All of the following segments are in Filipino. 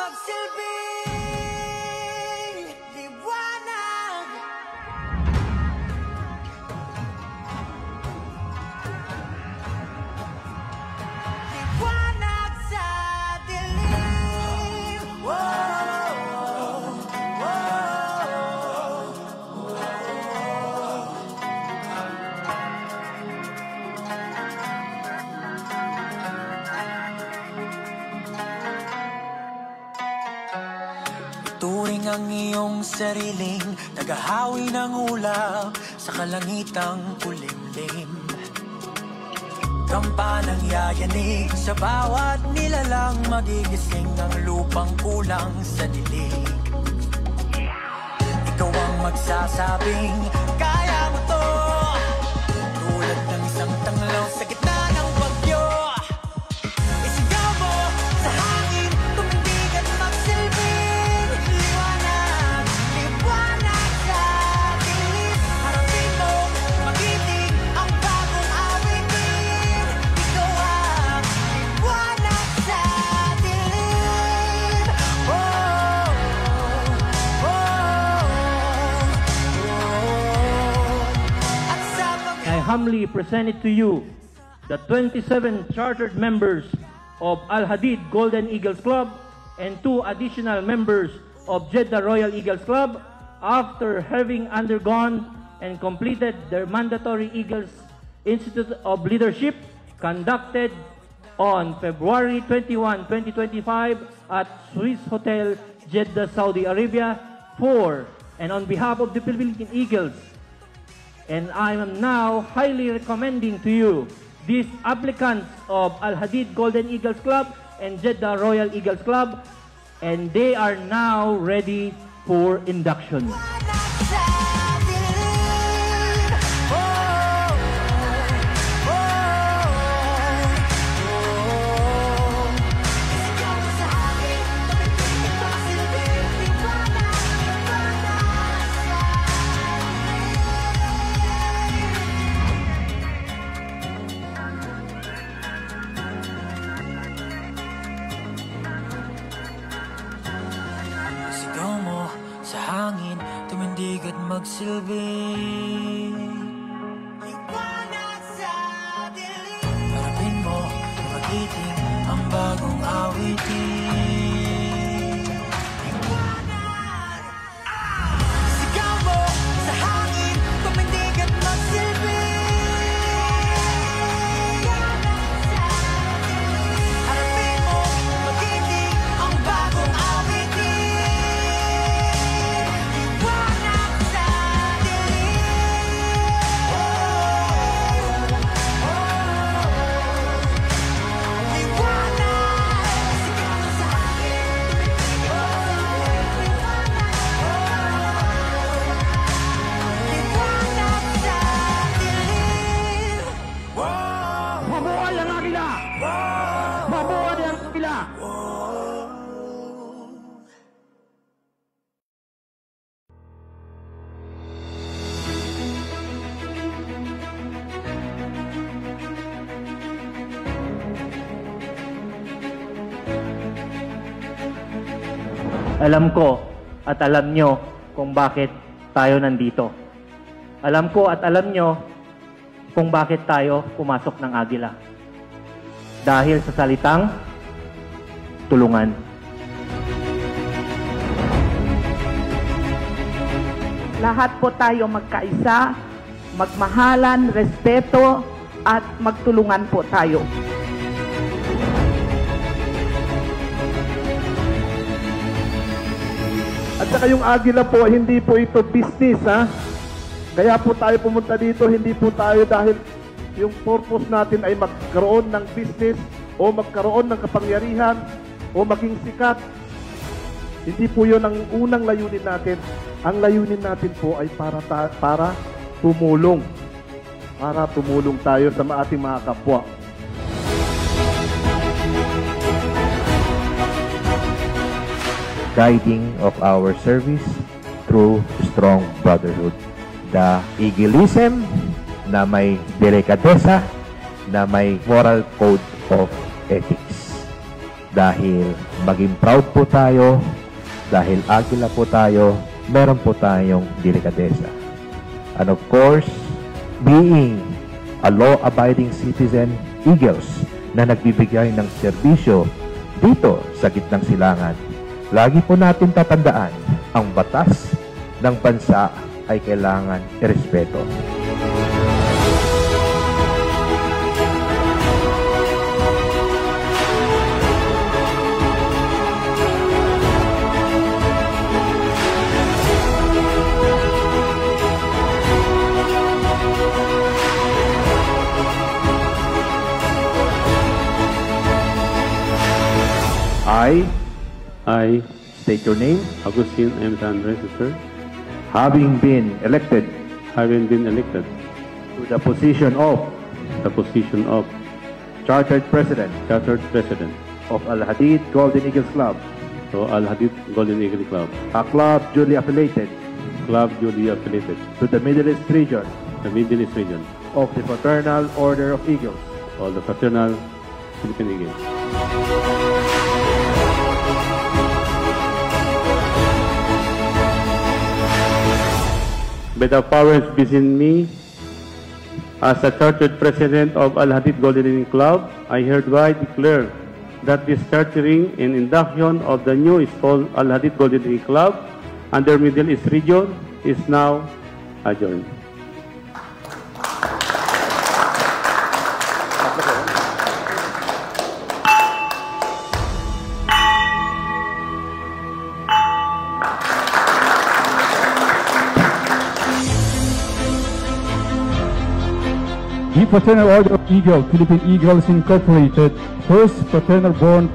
magsilbing liwanag. Liwanag sa dilim. Turing ang iyong sariling naghahawi ng ulap sa kalangitang kulimlim. Kampanang yayanig sa bawat nilalang, magigising ang lupang kulang sa dilig. Ikaw ang magsasabing kaya mo to, tulad ng isang tanglaw sa gitna ng bagyo. Isigaw mo sa hangin, tumindig at magsilbing liwanag. Liwanag sa dilim. Harapin mo, magiting ang bagong awitin. Ikaw ang liwanag sa dilim. I humbly present it to you the 27 chartered members of Al Hadid Golden Eagles Club and 2 additional members of Jeddah Royal Eagles Club after having undergone and completed their mandatory Eagles Institute of Leadership conducted on February 21, 2025 at Swiss Hotel, Jeddah, Saudi Arabia for and on behalf of the Philippine Eagles. And I am now highly recommending to you these applicants of Al Hadid Golden Eagles Club and Jeddah Royal Eagles Club, and they are now ready for induction. Sigaw mo sa hangin, tumindig at magsilbing liwanag sa dilim. Harapin mo, magiting ang bagong awitin. Liwanag. Sigaw mo sa hangin, tumindig at magsilbing liwanag sa dilim. Harapin mo, magiting ang bagong awitin. Mabuhay ang Agila! Mabuhay ang Agila! Alam ko at alam nyo kung bakit tayo nandito. Alam ko at alam nyo kung bakit tayo pumasok ng Agila. Dahil sa salitang tulungan. Lahat po tayo magkaisa, magmahalan, respeto, at magtulungan po tayo. At saka yung Agila po, hindi po ito business, ha? Kaya po tayo pumunta dito, hindi po tayo dahil yung purpose natin ay magkaroon ng business o magkaroon ng kapangyarihan o maging sikat. Hindi po yun ang unang layunin natin. Ang layunin natin po ay para tumulong. Para tumulong tayo sa ating mga kapwa. Guiding of our service through strong brotherhood. The Eagleism na may delikadesa, na may moral code of ethics. Dahil maging proud po tayo, dahil Agila po tayo, meron po tayong delikadesa. And of course, being a law-abiding citizen, Eagles, na nagbibigay ng serbisyo dito sa gitnang silangan. Lagi po natin tatandaan, ang batas ng bansa ay kailangan irespeto. I State your name. Agustin M. Andres, sir, Having been elected having been elected to the position of the position of Chartered President Chartered President of Al Hadid Golden Eagles Club, to Al Hadid Golden Eagle Club, a club duly affiliated duly affiliated to the Middle East region the Middle East region of the Fraternal Order of Eagles, of the Fraternal Philippine Eagles. By the powers within me, as a chartered president of Al Hadid Golden Eagle Club, I hereby declare that this chartering and induction of the new installed Al Hadid Golden Eagle Club under Middle East region is now adjourned. The Fraternal Order of Eagle, Philippine Eagles Incorporated, first fraternal-born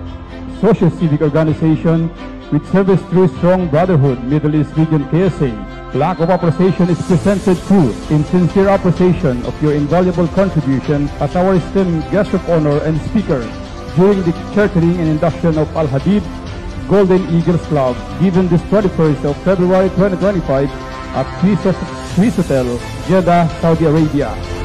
socio-civic organization with service through strong brotherhood, Middle East Region KSA. Plaque of appreciation is presented to, in sincere appreciation of your invaluable contribution as our esteemed guest of honor and speaker during the chartering and induction of Al Hadid Golden Eagles Club, given this 21st of February 2025 at Swiss Hotel, Jeddah, Saudi Arabia.